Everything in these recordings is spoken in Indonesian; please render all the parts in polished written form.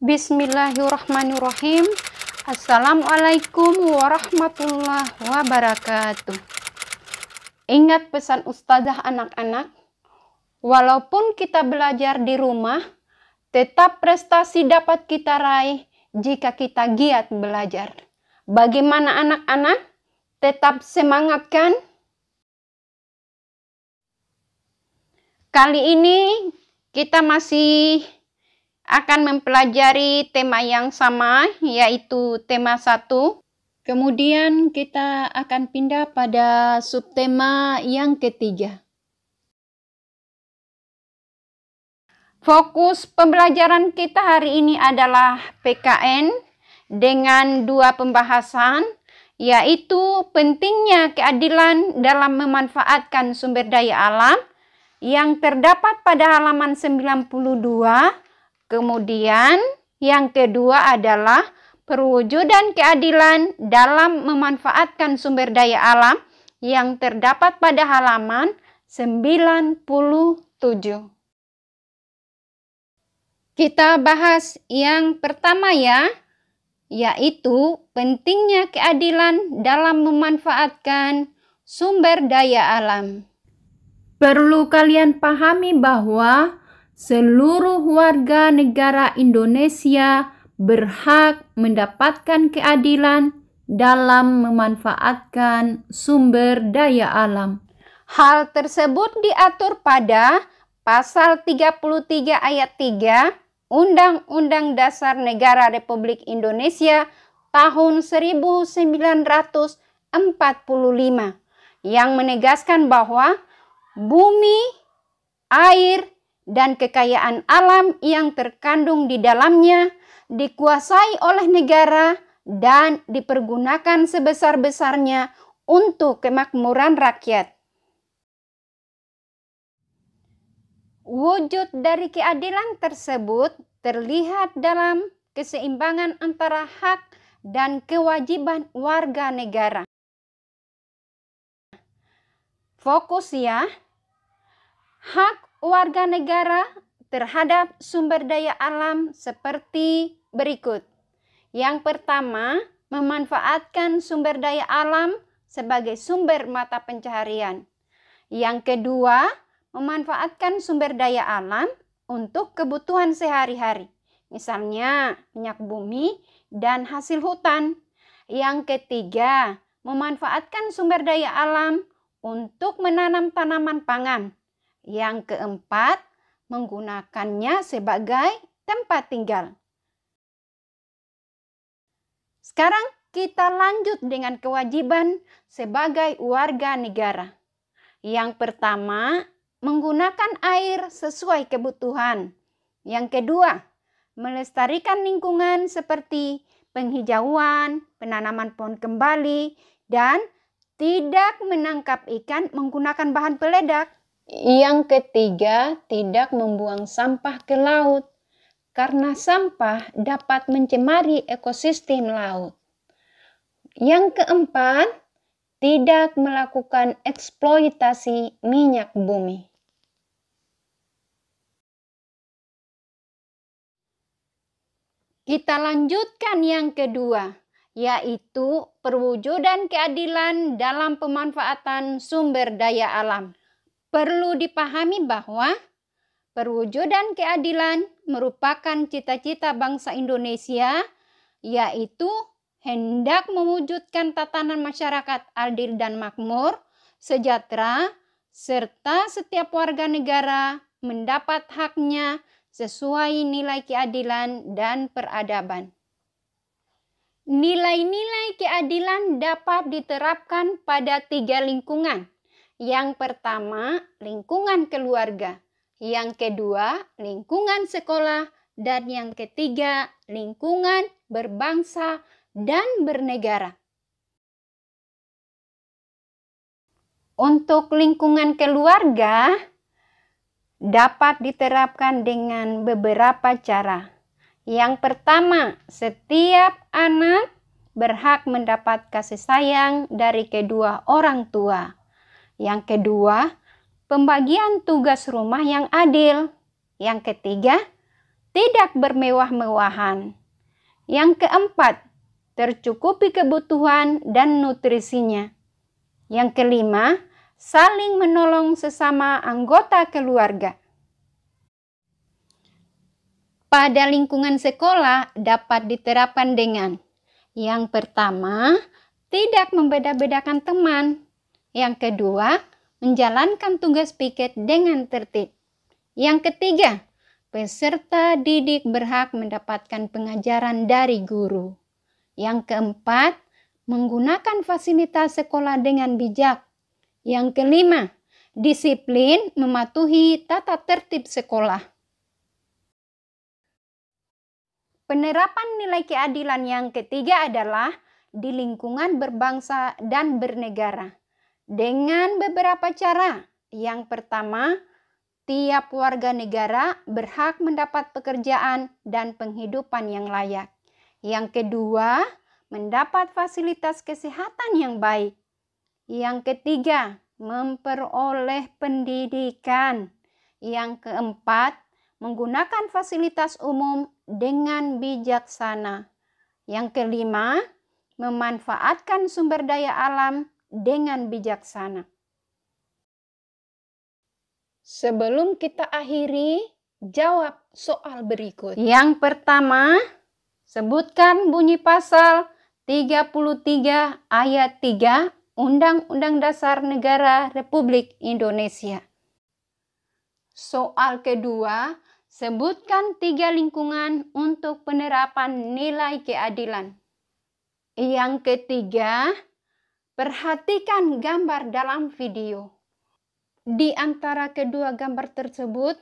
Bismillahirrahmanirrahim. Assalamualaikum warahmatullahi wabarakatuh. Ingat pesan ustazah anak-anak, walaupun kita belajar di rumah, tetap prestasi dapat kita raih jika kita giat belajar. Bagaimana anak-anak? Tetap semangat kan? Kali ini kita masih akan mempelajari tema yang sama, yaitu tema 1. Kemudian kita akan pindah pada subtema yang ketiga. Fokus pembelajaran kita hari ini adalah PKN dengan 2 pembahasan, yaitu pentingnya keadilan dalam memanfaatkan sumber daya alam yang terdapat pada halaman 92. Kemudian yang kedua adalah perwujudan keadilan dalam memanfaatkan sumber daya alam yang terdapat pada halaman 97. Kita bahas yang pertama ya, yaitu pentingnya keadilan dalam memanfaatkan sumber daya alam. Perlu kalian pahami bahwa seluruh warga negara Indonesia berhak mendapatkan keadilan dalam memanfaatkan sumber daya alam. Hal tersebut diatur pada Pasal 33 ayat 3 Undang-Undang Dasar Negara Republik Indonesia tahun 1945 yang menegaskan bahwa bumi, air, dan kekayaan alam yang terkandung di dalamnya dikuasai oleh negara dan dipergunakan sebesar-besarnya untuk kemakmuran rakyat. Wujud dari keadilan tersebut terlihat dalam keseimbangan antara hak dan kewajiban warga negara. Fokus ya, hak warga negara terhadap sumber daya alam seperti berikut. Yang pertama, memanfaatkan sumber daya alam sebagai sumber mata pencaharian. Yang kedua, memanfaatkan sumber daya alam untuk kebutuhan sehari-hari. Misalnya, minyak bumi dan hasil hutan. Yang ketiga, memanfaatkan sumber daya alam untuk menanam tanaman pangan. Yang keempat, menggunakannya sebagai tempat tinggal. Sekarang kita lanjut dengan kewajiban sebagai warga negara. Yang pertama, menggunakan air sesuai kebutuhan. Yang kedua, melestarikan lingkungan seperti penghijauan, penanaman pohon kembali, dan tidak menangkap ikan menggunakan bahan peledak. Yang ketiga, tidak membuang sampah ke laut, karena sampah dapat mencemari ekosistem laut. Yang keempat, tidak melakukan eksploitasi minyak bumi. Kita lanjutkan yang kedua, yaitu perwujudan keadilan dalam pemanfaatan sumber daya alam. Perlu dipahami bahwa perwujudan keadilan merupakan cita-cita bangsa Indonesia, yaitu hendak mewujudkan tatanan masyarakat adil dan makmur, sejahtera, serta setiap warga negara mendapat haknya sesuai nilai keadilan dan peradaban. Nilai-nilai keadilan dapat diterapkan pada 3 lingkungan. Yang pertama, lingkungan keluarga. Yang kedua, lingkungan sekolah. Dan yang ketiga, lingkungan berbangsa dan bernegara. Untuk lingkungan keluarga, dapat diterapkan dengan beberapa cara. Yang pertama, setiap anak berhak mendapat kasih sayang dari kedua orang tua. Yang kedua, pembagian tugas rumah yang adil. Yang ketiga, tidak bermewah-mewahan. Yang keempat, tercukupi kebutuhan dan nutrisinya. Yang kelima, saling menolong sesama anggota keluarga. Pada lingkungan sekolah dapat diterapkan dengan yang pertama, tidak membeda-bedakan teman. Yang kedua, menjalankan tugas piket dengan tertib. Yang ketiga, peserta didik berhak mendapatkan pengajaran dari guru. Yang keempat, menggunakan fasilitas sekolah dengan bijak. Yang kelima, disiplin mematuhi tata tertib sekolah. Penerapan nilai keadilan yang ketiga adalah di lingkungan berbangsa dan bernegara. Dengan beberapa cara. Yang pertama, tiap warga negara berhak mendapat pekerjaan dan penghidupan yang layak. Yang kedua, mendapat fasilitas kesehatan yang baik. Yang ketiga, memperoleh pendidikan. Yang keempat, menggunakan fasilitas umum dengan bijaksana. Yang kelima, memanfaatkan sumber daya alam dengan bijaksana. Sebelum kita akhiri, jawab soal berikut. Yang pertama, sebutkan bunyi pasal 33 ayat 3 Undang-Undang Dasar Negara Republik Indonesia. Soal kedua, sebutkan 3 lingkungan untuk penerapan nilai keadilan. Yang ketiga, perhatikan gambar dalam video. Di antara kedua gambar tersebut,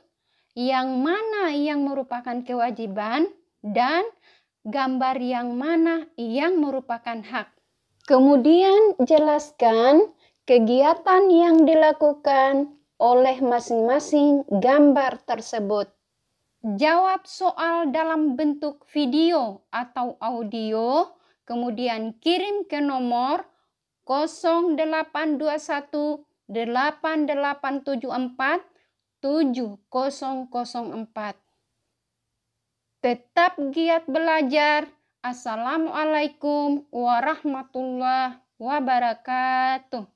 yang mana yang merupakan kewajiban dan gambar yang mana yang merupakan hak. Kemudian jelaskan kegiatan yang dilakukan oleh masing-masing gambar tersebut. Jawab soal dalam bentuk video atau audio, kemudian kirim ke nomor 0821 8874 7004. Tetap giat belajar. Assalamualaikum warahmatullahi wabarakatuh.